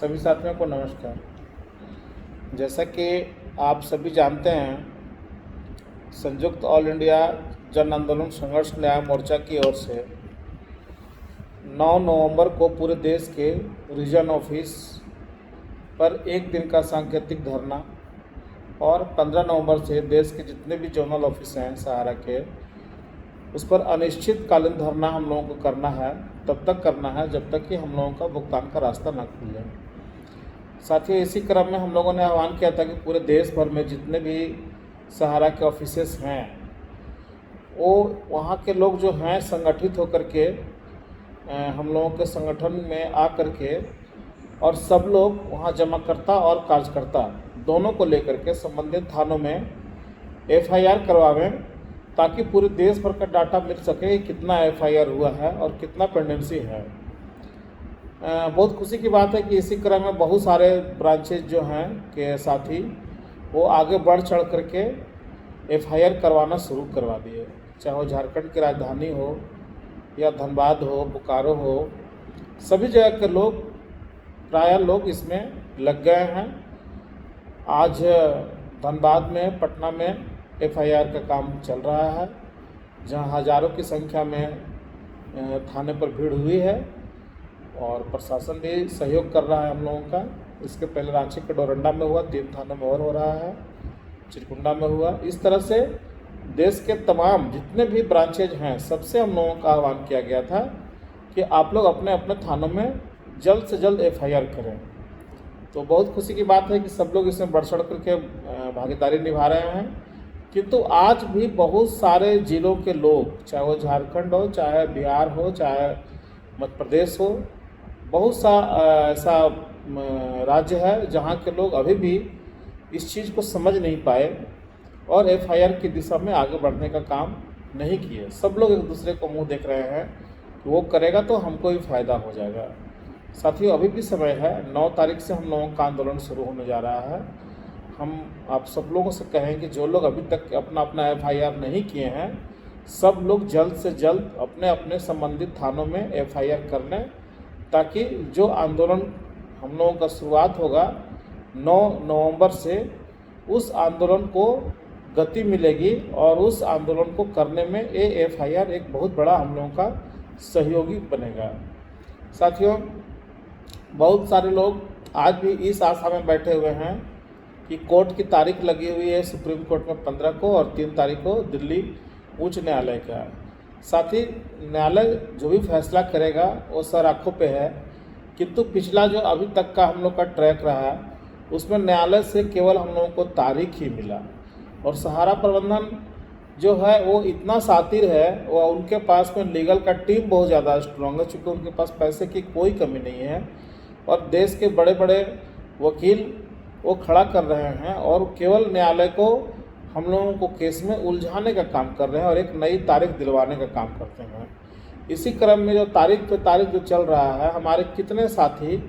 सभी साथियों को नमस्कार। जैसा कि आप सभी जानते हैं, संयुक्त ऑल इंडिया जन आंदोलन संघर्ष न्याय मोर्चा की ओर से 9 नवंबर को पूरे देश के रीजन ऑफिस पर एक दिन का सांकेतिक धरना और 15 नवंबर से देश के जितने भी जोनल ऑफिस हैं सहारा के, उस पर अनिश्चितकालीन धरना हम लोगों को करना है। तब तक करना है जब तक कि हम लोगों का भुगतान का रास्ता न खुल जाए। साथियों, इसी क्रम में हम लोगों ने आह्वान किया था कि पूरे देश भर में जितने भी सहारा के ऑफिसेस हैं, वो वहाँ के लोग जो हैं संगठित होकर के हम लोगों के संगठन में आ कर के और सब लोग वहाँ जमाकर्ता और कार्यकर्ता दोनों को लेकर के संबंधित थानों में FIR करवावें, ताकि पूरे देश भर का डाटा मिल सके कि कितना FIR हुआ है और कितना पेंडेंसी है। बहुत खुशी की बात है कि इसी क्रम में बहुत सारे ब्रांचेज जो हैं के साथी वो आगे बढ़ चढ़ करके FIR करवाना शुरू करवा दिए, चाहे वो झारखंड की राजधानी हो या धनबाद हो, बोकारो हो, सभी जगह के लोग प्रायः लोग इसमें लग गए हैं। आज धनबाद में, पटना में FIR का काम चल रहा है, जहां हज़ारों की संख्या में थाने पर भीड़ हुई है और प्रशासन भी सहयोग कर रहा है हम लोगों का। इसके पहले रांची के डोरंडा में हुआ, 3 थानों में और हो रहा है, चिरकुंडा में हुआ। इस तरह से देश के तमाम जितने भी ब्रांचेज हैं, सबसे हम लोगों का आह्वान किया गया था कि आप लोग अपने अपने थानों में जल्द से जल्द FIR करें। तो बहुत खुशी की बात है कि सब लोग इसमें बढ़ चढ़ करके भागीदारी निभा रहे हैं। किंतु आज भी बहुत सारे ज़िलों के लोग, चाहे वो झारखंड हो, चाहे बिहार हो, चाहे मध्य प्रदेश हो, बहुत सा ऐसा राज्य है जहाँ के लोग अभी भी इस चीज़ को समझ नहीं पाए और FIR की दिशा में आगे बढ़ने का काम नहीं किए। सब लोग एक दूसरे को मुंह देख रहे हैं कि वो करेगा तो हमको भी फ़ायदा हो जाएगा। साथियों, अभी भी समय है। 9 तारीख से हम लोगों का आंदोलन शुरू होने जा रहा है। हम आप सब लोगों से कहें कि जो लोग अभी तक अपना अपना FIR नहीं किए हैं, सब लोग जल्द से जल्द अपने अपने संबंधित थानों में FIR कर लें, ताकि जो आंदोलन हम लोगों का शुरुआत होगा 9 नवंबर से, उस आंदोलन को गति मिलेगी और उस आंदोलन को करने में ये FIR एक बहुत बड़ा हम लोगों का सहयोगी बनेगा। साथियों, बहुत सारे लोग आज भी इस आशा में बैठे हुए हैं कि कोर्ट की तारीख लगी हुई है सुप्रीम कोर्ट में 15 को और 3 तारीख को दिल्ली उच्च न्यायालय का। साथ ही न्यायालय जो भी फैसला करेगा वो सर आँखों पे है, किंतु पिछला जो अभी तक का हम लोग का ट्रैक रहा है, उसमें न्यायालय से केवल हम लोगों को तारीख ही मिला। और सहारा प्रबंधन जो है वो इतना शातिर है, वो उनके पास में लीगल का टीम बहुत ज़्यादा स्ट्रॉन्ग है, चूँकि उनके पास पैसे की कोई कमी नहीं है और देश के बड़े बड़े वकील वो खड़ा कर रहे हैं और केवल न्यायालय को, हम लोगों को केस में उलझाने का काम कर रहे हैं और एक नई तारीख दिलवाने का काम करते हैं। इसी क्रम में जो तारीख पे तारीख जो चल रहा है, हमारे कितने साथी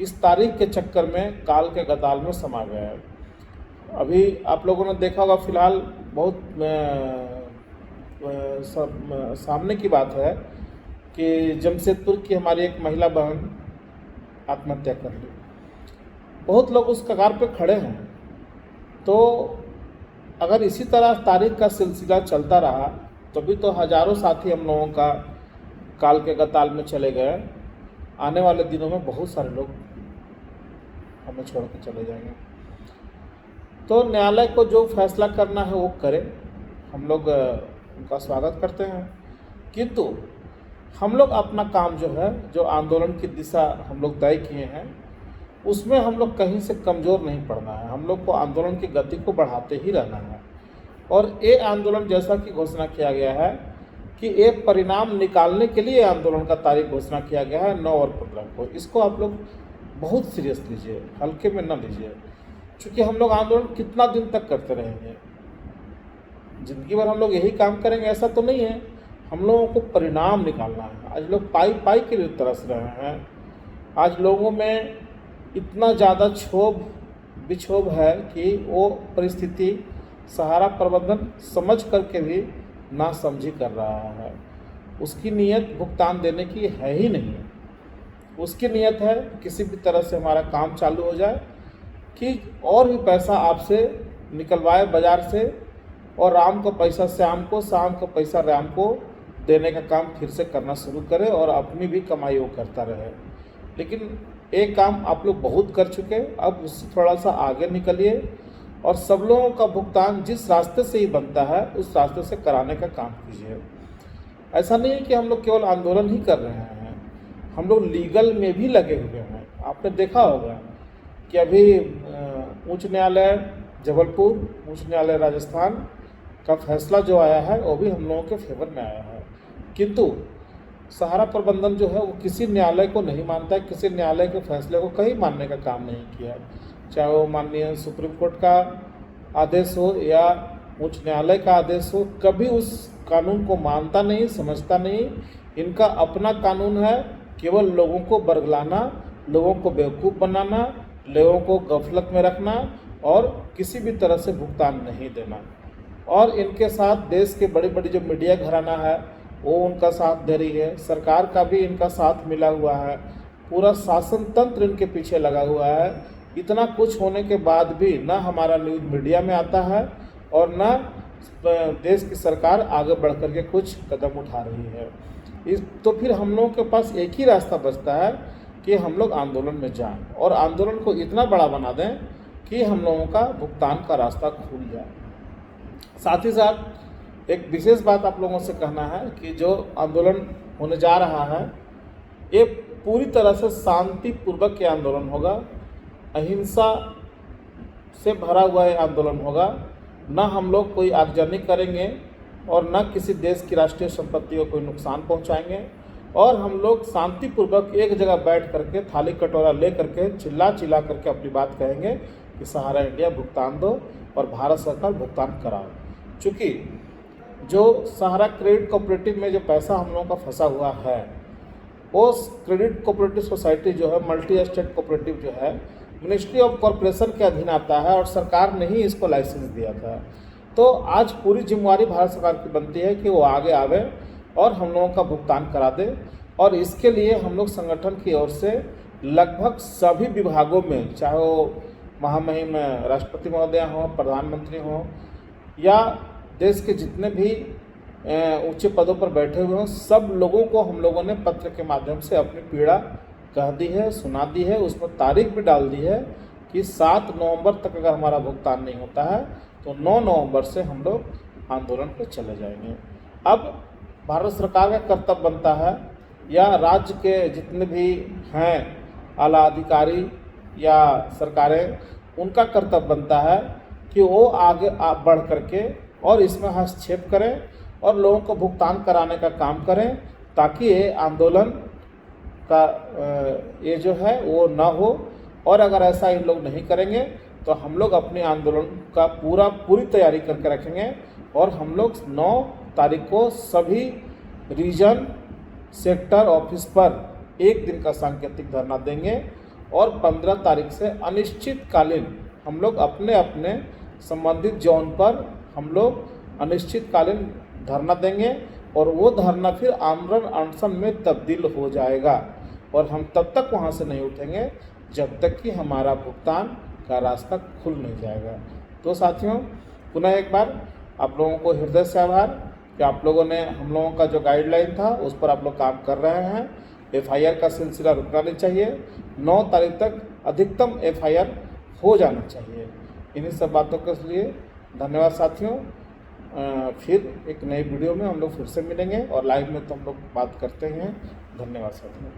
इस तारीख के चक्कर में काल के गताल में समा गए हैं। अभी आप लोगों ने देखा होगा, फिलहाल बहुत सामने की बात है कि जमशेदपुर की हमारी एक महिला बहन आत्महत्या कर ली। बहुत लोग उस कगार पे खड़े हैं। तो अगर इसी तरह तारीख का सिलसिला चलता रहा, तभी तो हज़ारों साथी हम लोगों का काल के गताल में चले गए। आने वाले दिनों में बहुत सारे लोग हमें छोड़ के चले जाएंगे। तो न्यायालय को जो फैसला करना है वो करे, हम लोग उनका स्वागत करते हैं। किंतु हम लोग अपना काम जो है, जो आंदोलन की दिशा हम लोग तय किए हैं, उसमें हम लोग कहीं से कमज़ोर नहीं पड़ना है। हम लोग को आंदोलन की गति को बढ़ाते ही रहना है। और ये आंदोलन, जैसा कि घोषणा किया गया है कि एक परिणाम निकालने के लिए आंदोलन का तारीख घोषणा किया गया है 9 और 15 को। इसको आप लोग बहुत सीरियस लीजिए, हल्के में न लीजिए, क्योंकि हम लोग आंदोलन कितना दिन तक करते रहेंगे? ज़िंदगी भर हम लोग यही काम करेंगे ऐसा तो नहीं है। हम लोगों को परिणाम निकालना है। आज लोग पाई पाई के लिए तरस रहे हैं। आज लोगों में इतना ज़्यादा क्षोभ विक्षोभ है कि वो परिस्थिति सहारा प्रबंधन समझ करके भी नासमझी कर रहा है। उसकी नीयत भुगतान देने की है ही नहीं। उसकी नीयत है किसी भी तरह से हमारा काम चालू हो जाए कि और भी पैसा आपसे निकलवाए बाज़ार से, और राम का पैसा श्याम को, शाम का पैसा राम को देने का काम फिर से करना शुरू करे और अपनी भी कमाई वो करता रहे। लेकिन एक काम आप लोग बहुत कर चुके, अब उससे थोड़ा सा आगे निकलिए और सब लोगों का भुगतान जिस रास्ते से ही बनता है उस रास्ते से कराने का काम कीजिए। ऐसा नहीं है कि हम लोग केवल आंदोलन ही कर रहे हैं, हम लोग लीगल में भी लगे हुए हैं। आपने देखा होगा कि अभी उच्च न्यायालय जबलपुर, उच्च न्यायालय राजस्थान का फैसला जो आया है वो भी हम लोगों के फेवर में आया है, किंतु सहारा प्रबंधन जो है वो किसी न्यायालय को नहीं मानता है, किसी न्यायालय के फैसले को कहीं मानने का काम नहीं किया है। चाहे वो माननीय सुप्रीम कोर्ट का आदेश हो या उच्च न्यायालय का आदेश हो, कभी उस कानून को मानता नहीं, समझता नहीं। इनका अपना कानून है, केवल लोगों को बरगलाना, लोगों को बेवकूफ़ बनाना, लोगों को गफलत में रखना और किसी भी तरह से भुगतान नहीं देना। और इनके साथ देश के बड़ी बड़ी जो मीडिया घराना है वो उनका साथ दे रही है, सरकार का भी इनका साथ मिला हुआ है, पूरा शासन तंत्र इनके पीछे लगा हुआ है। इतना कुछ होने के बाद भी ना हमारा न्यूज़ मीडिया में आता है और ना देश की सरकार आगे बढ़ कर के कुछ कदम उठा रही है। तो फिर हम लोगों के पास एक ही रास्ता बचता है कि हम लोग आंदोलन में जाएं और आंदोलन को इतना बड़ा बना दें कि हम लोगों का भुगतान का रास्ता खुल जाए। साथ ही साथ एक विशेष बात आप लोगों से कहना है कि जो आंदोलन होने जा रहा है ये पूरी तरह से शांतिपूर्वक ये आंदोलन होगा, अहिंसा से भरा हुआ ये आंदोलन होगा। ना हम लोग कोई आगजनी करेंगे और ना किसी देश की राष्ट्रीय संपत्ति को कोई नुकसान पहुंचाएंगे, और हम लोग शांतिपूर्वक एक जगह बैठ करके थाली कटोरा ले करके चिल्ला चिल्ला करके अपनी बात कहेंगे कि सहारा इंडिया भुगतान दो और भारत सरकार भुगतान कराओ। चूँकि जो सहारा क्रेडिट कोऑपरेटिव में जो पैसा हम लोगों का फंसा हुआ है, वो क्रेडिट कोऑपरेटिव सोसाइटी जो है, मल्टी स्टेट कोऑपरेटिव जो है, मिनिस्ट्री ऑफ कॉरपोरेशन के अधीन आता है और सरकार ने ही इसको लाइसेंस दिया था। तो आज पूरी जिम्मेवारी भारत सरकार की बनती है कि वो आगे आवे और हम लोगों का भुगतान करा दे। और इसके लिए हम लोग संगठन की ओर से लगभग सभी विभागों में, चाहे वो महामहिम राष्ट्रपति महोदय हों, प्रधानमंत्री हों या देश के जितने भी ऊंचे पदों पर बैठे हुए हों, सब लोगों को हम लोगों ने पत्र के माध्यम से अपनी पीड़ा कह दी है, सुना दी है। उसमें तारीख भी डाल दी है कि 7 नवंबर तक अगर हमारा भुगतान नहीं होता है तो 9 नवंबर से हम लोग आंदोलन पर चले जाएंगे। अब भारत सरकार का कर्तव्य बनता है या राज्य के जितने भी हैं आला अधिकारी या सरकारें, उनका कर्तव्य बनता है कि वो आगे बढ़ करके और इसमें हस्तक्षेप करें और लोगों को भुगतान कराने का काम करें, ताकि ये आंदोलन का ये जो है वो ना हो। और अगर ऐसा इन लोग नहीं करेंगे तो हम लोग अपने आंदोलन का पूरी तैयारी करके रखेंगे और हम लोग 9 तारीख को सभी रीजन सेक्टर ऑफिस पर एक दिन का सांकेतिक धरना देंगे और 15 तारीख से अनिश्चितकालीन हम लोग अपने अपने संबंधित जोन पर हम लोग अनिश्चितकालीन धरना देंगे और वो धरना फिर आमरण अनशन में तब्दील हो जाएगा और हम तब तक वहाँ से नहीं उठेंगे जब तक कि हमारा भुगतान का रास्ता खुल नहीं जाएगा। तो साथियों, पुनः एक बार आप लोगों को हृदय से आभार कि आप लोगों ने हम लोगों का जो गाइडलाइन था उस पर आप लोग काम कर रहे हैं। FIR का सिलसिला रुकना नहीं चाहिए, 9 तारीख तक अधिकतम FIR हो जाना चाहिए। इन्हीं सब बातों के लिए धन्यवाद साथियों। फिर एक नई वीडियो में हम लोग फिर से मिलेंगे और लाइव में तो हम लोग बात करते हैं। धन्यवाद साथियों।